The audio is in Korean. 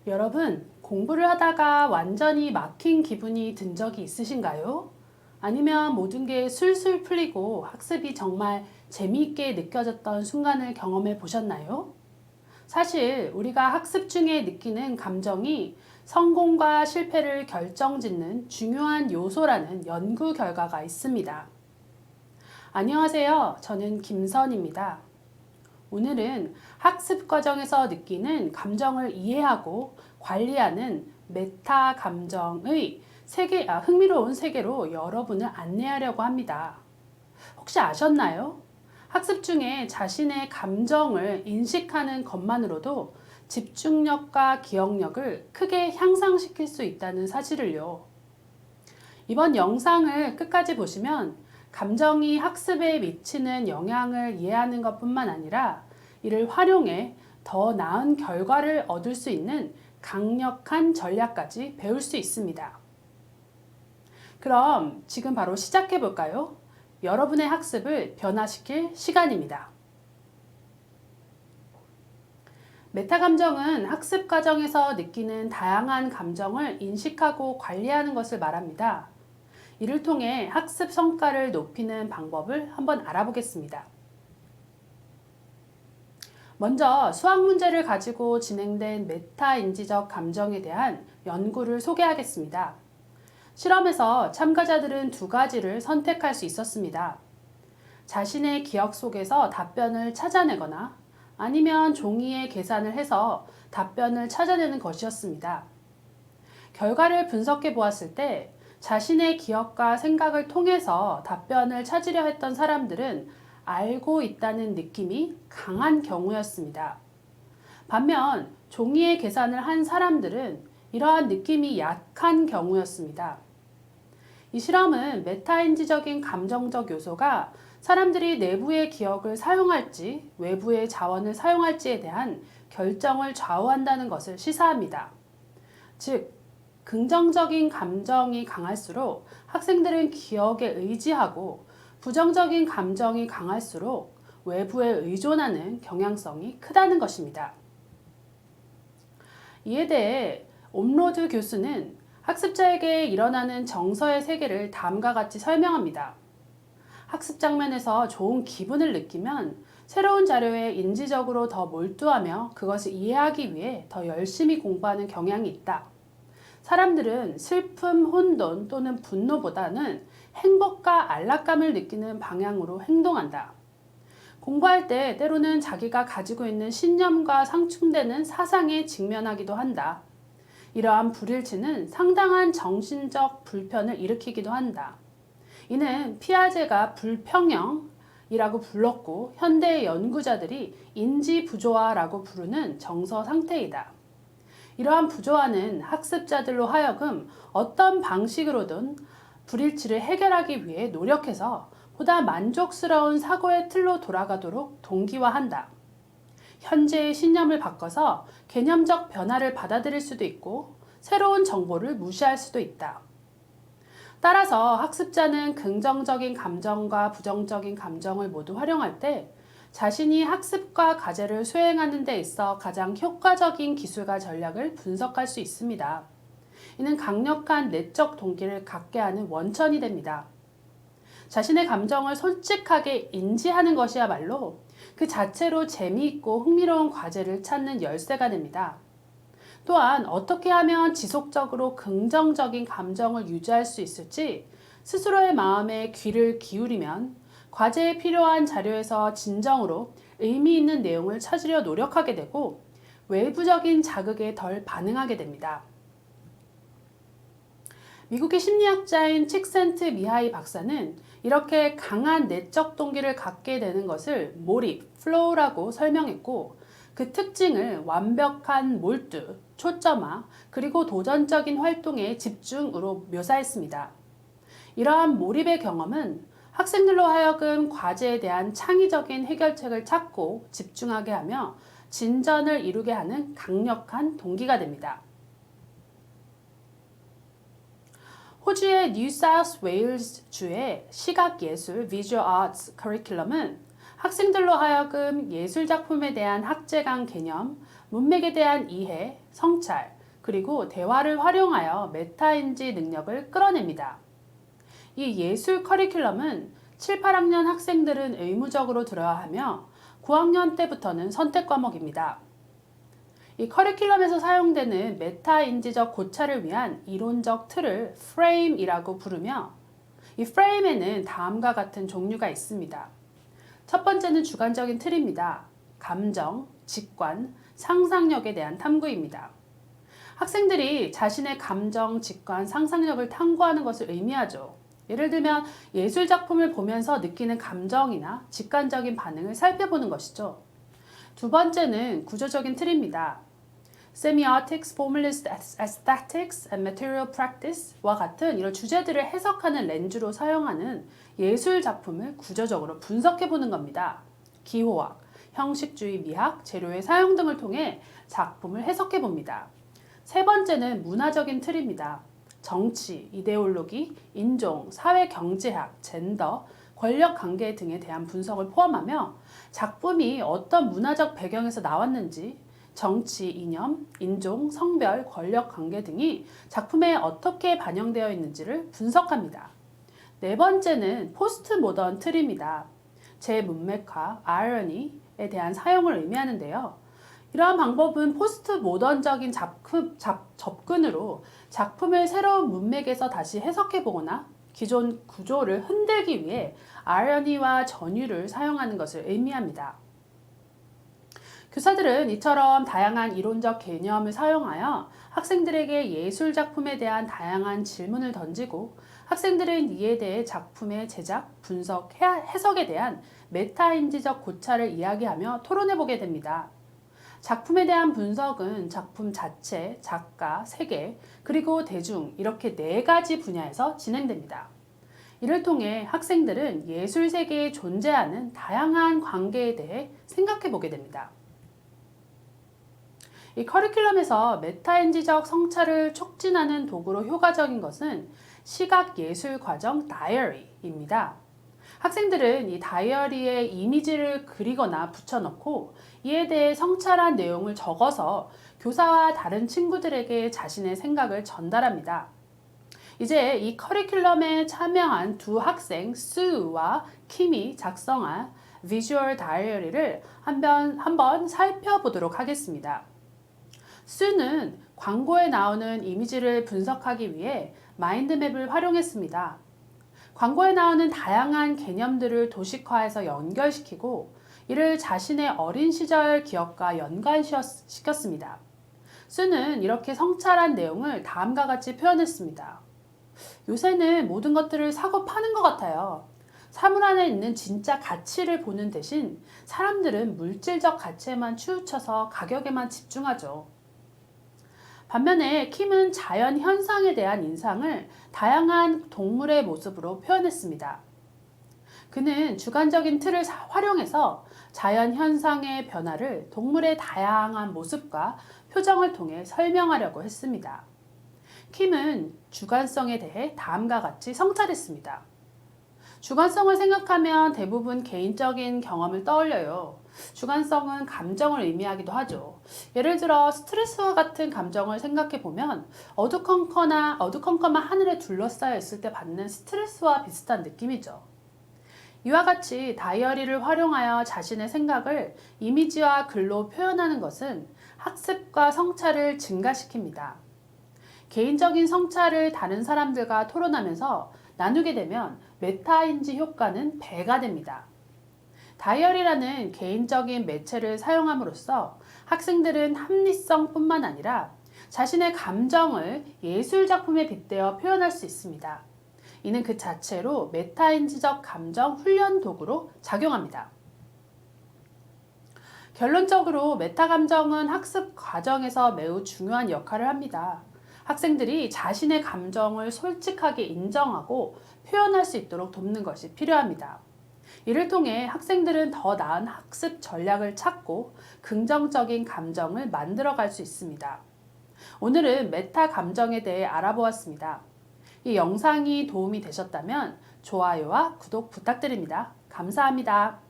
여러분, 공부를 하다가 완전히 막힌 기분이 든 적이 있으신가요? 아니면 모든 게 술술 풀리고 학습이 정말 재미있게 느껴졌던 순간을 경험해 보셨나요? 사실 우리가 학습 중에 느끼는 감정이 성공과 실패를 결정짓는 중요한 요소라는 연구 결과가 있습니다. 안녕하세요. 저는 김선입니다. 오늘은 학습 과정에서 느끼는 감정을 이해하고 관리하는 메타 감정의 흥미로운 세계로 여러분을 안내하려고 합니다. 혹시 아셨나요? 학습 중에 자신의 감정을 인식하는 것만으로도 집중력과 기억력을 크게 향상시킬 수 있다는 사실을요. 이번 영상을 끝까지 보시면 감정이 학습에 미치는 영향을 이해하는 것뿐만 아니라 이를 활용해 더 나은 결과를 얻을 수 있는 강력한 전략까지 배울 수 있습니다. 그럼 지금 바로 시작해 볼까요? 여러분의 학습을 변화시킬 시간입니다. 메타 감정은 학습 과정에서 느끼는 다양한 감정을 인식하고 관리하는 것을 말합니다. 이를 통해 학습 성과를 높이는 방법을 한번 알아보겠습니다. 먼저 수학 문제를 가지고 진행된 메타 인지적 감정에 대한 연구를 소개하겠습니다. 실험에서 참가자들은 두 가지를 선택할 수 있었습니다. 자신의 기억 속에서 답변을 찾아내거나 아니면 종이에 계산을 해서 답변을 찾아내는 것이었습니다. 결과를 분석해 보았을 때 자신의 기억과 생각을 통해서 답변을 찾으려 했던 사람들은 알고 있다는 느낌이 강한 경우였습니다. 반면 종이에 계산을 한 사람들은 이러한 느낌이 약한 경우였습니다. 이 실험은 메타인지적인 감정적 요소가 사람들이 내부의 기억을 사용할지 외부의 자원을 사용할지에 대한 결정을 좌우한다는 것을 시사합니다. 즉, 긍정적인 감정이 강할수록 학생들은 기억에 의지하고 부정적인 감정이 강할수록 외부에 의존하는 경향성이 크다는 것입니다. 이에 대해 옴로드 교수는 학습자에게 일어나는 정서의 세계를 다음과 같이 설명합니다. 학습 장면에서 좋은 기분을 느끼면 새로운 자료에 인지적으로 더 몰두하며 그것을 이해하기 위해 더 열심히 공부하는 경향이 있다. 사람들은 슬픔, 혼돈 또는 분노보다는 행복과 안락감을 느끼는 방향으로 행동한다. 공부할 때 때로는 자기가 가지고 있는 신념과 상충되는 사상에 직면하기도 한다. 이러한 불일치는 상당한 정신적 불편을 일으키기도 한다. 이는 피아제가 불평형이라고 불렀고 현대 연구자들이 인지부조화라고 부르는 정서 상태이다. 이러한 부조화는 학습자들로 하여금 어떤 방식으로든 불일치를 해결하기 위해 노력해서 보다 만족스러운 사고의 틀로 돌아가도록 동기화한다. 현재의 신념을 바꿔서 개념적 변화를 받아들일 수도 있고 새로운 정보를 무시할 수도 있다. 따라서 학습자는 긍정적인 감정과 부정적인 감정을 모두 활용할 때 자신이 학습과 과제를 수행하는 데 있어 가장 효과적인 기술과 전략을 분석할 수 있습니다. 이는 강력한 내적 동기를 갖게 하는 원천이 됩니다. 자신의 감정을 솔직하게 인지하는 것이야말로 그 자체로 재미있고 흥미로운 과제를 찾는 열쇠가 됩니다. 또한 어떻게 하면 지속적으로 긍정적인 감정을 유지할 수 있을지 스스로의 마음에 귀를 기울이면 과제에 필요한 자료에서 진정으로 의미 있는 내용을 찾으려 노력하게 되고 외부적인 자극에 덜 반응하게 됩니다. 미국의 심리학자인 칙센트미하이 박사는 이렇게 강한 내적 동기를 갖게 되는 것을 몰입, 플로우라고 설명했고 그 특징을 완벽한 몰두, 초점화, 그리고 도전적인 활동의 집중으로 묘사했습니다. 이러한 몰입의 경험은 학생들로 하여금 과제에 대한 창의적인 해결책을 찾고 집중하게 하며 진전을 이루게 하는 강력한 동기가 됩니다. 호주의 뉴사우스웨일즈 주의 시각예술 Visual Arts 커리큘럼은 학생들로 하여금 예술작품에 대한 학제강 개념, 문맥에 대한 이해, 성찰, 그리고 대화를 활용하여 메타인지 능력을 끌어냅니다. 이 예술 커리큘럼은 7, 8학년 학생들은 의무적으로 들어야 하며 9학년 때부터는 선택 과목입니다. 이 커리큘럼에서 사용되는 메타인지적 고찰을 위한 이론적 틀을 프레임이라고 부르며 이 프레임에는 다음과 같은 종류가 있습니다. 첫 번째는 주관적인 틀입니다. 감정, 직관, 상상력에 대한 탐구입니다. 학생들이 자신의 감정, 직관, 상상력을 탐구하는 것을 의미하죠. 예를 들면 예술 작품을 보면서 느끼는 감정이나 직관적인 반응을 살펴보는 것이죠. 두 번째는 구조적인 틀입니다. Semiotics, Formalist Aesthetics and Material Practice와 같은 이런 주제들을 해석하는 렌즈로 사용하는 예술 작품을 구조적으로 분석해 보는 겁니다. 기호학, 형식주의 미학, 재료의 사용 등을 통해 작품을 해석해 봅니다. 세 번째는 문화적인 틀입니다. 정치, 이데올로기, 인종, 사회 경제학, 젠더, 권력 관계 등에 대한 분석을 포함하며 작품이 어떤 문화적 배경에서 나왔는지, 정치, 이념, 인종, 성별, 권력 관계 등이 작품에 어떻게 반영되어 있는지를 분석합니다. 네 번째는 포스트 모던 틀입니다. 재문맥화, 아이러니에 대한 사용을 의미하는데요. 이러한 방법은 포스트 모던적인 접근으로 작품을 새로운 문맥에서 다시 해석해 보거나 기존 구조를 흔들기 위해 아이러니와 전유를 사용하는 것을 의미합니다. 교사들은 이처럼 다양한 이론적 개념을 사용하여 학생들에게 예술 작품에 대한 다양한 질문을 던지고 학생들은 이에 대해 작품의 제작, 분석, 해석에 대한 메타인지적 고찰을 이야기하며 토론해 보게 됩니다. 작품에 대한 분석은 작품 자체, 작가, 세계, 그리고 대중 이렇게 네 가지 분야에서 진행됩니다. 이를 통해 학생들은 예술 세계에 존재하는 다양한 관계에 대해 생각해 보게 됩니다. 이 커리큘럼에서 메타인지적 성찰을 촉진하는 도구로 효과적인 것은 시각예술과정 다이어리입니다. 학생들은 이 다이어리에 이미지를 그리거나 붙여넣고 이에 대해 성찰한 내용을 적어서 교사와 다른 친구들에게 자신의 생각을 전달합니다. 이제 이 커리큘럼에 참여한 두 학생 수와 킴이 작성한 비주얼 다이어리를 한번 살펴보도록 하겠습니다. 수는 광고에 나오는 이미지를 분석하기 위해 마인드맵을 활용했습니다. 광고에 나오는 다양한 개념들을 도식화해서 연결시키고 이를 자신의 어린 시절 기억과 연관시켰습니다. 수는 이렇게 성찰한 내용을 다음과 같이 표현했습니다. 요새는 모든 것들을 사고 파는 것 같아요. 사물 안에 있는 진짜 가치를 보는 대신 사람들은 물질적 가치에만 치우쳐서 가격에만 집중하죠. 반면에 킴은 자연 현상에 대한 인상을 다양한 동물의 모습으로 표현했습니다. 그는 주관적인 틀을 활용해서 자연 현상의 변화를 동물의 다양한 모습과 표정을 통해 설명하려고 했습니다. 킴은 주관성에 대해 다음과 같이 성찰했습니다. 주관성을 생각하면 대부분 개인적인 경험을 떠올려요. 주관성은 감정을 의미하기도 하죠. 예를 들어 스트레스와 같은 감정을 생각해 보면 어두컴컴한 하늘에 둘러싸여 있을 때 받는 스트레스와 비슷한 느낌이죠. 이와 같이 다이어리를 활용하여 자신의 생각을 이미지와 글로 표현하는 것은 학습과 성찰을 증가시킵니다. 개인적인 성찰을 다른 사람들과 토론하면서 나누게 되면 메타인지 효과는 배가 됩니다. 다이어리라는 개인적인 매체를 사용함으로써 학생들은 합리성뿐만 아니라 자신의 감정을 예술 작품에 빗대어 표현할 수 있습니다. 이는 그 자체로 메타인지적 감정 훈련 도구로 작용합니다. 결론적으로 메타 감정은 학습 과정에서 매우 중요한 역할을 합니다. 학생들이 자신의 감정을 솔직하게 인정하고 표현할 수 있도록 돕는 것이 필요합니다. 이를 통해 학생들은 더 나은 학습 전략을 찾고 긍정적인 감정을 만들어갈 수 있습니다. 오늘은 메타 감정에 대해 알아보았습니다. 이 영상이 도움이 되셨다면 좋아요와 구독 부탁드립니다. 감사합니다.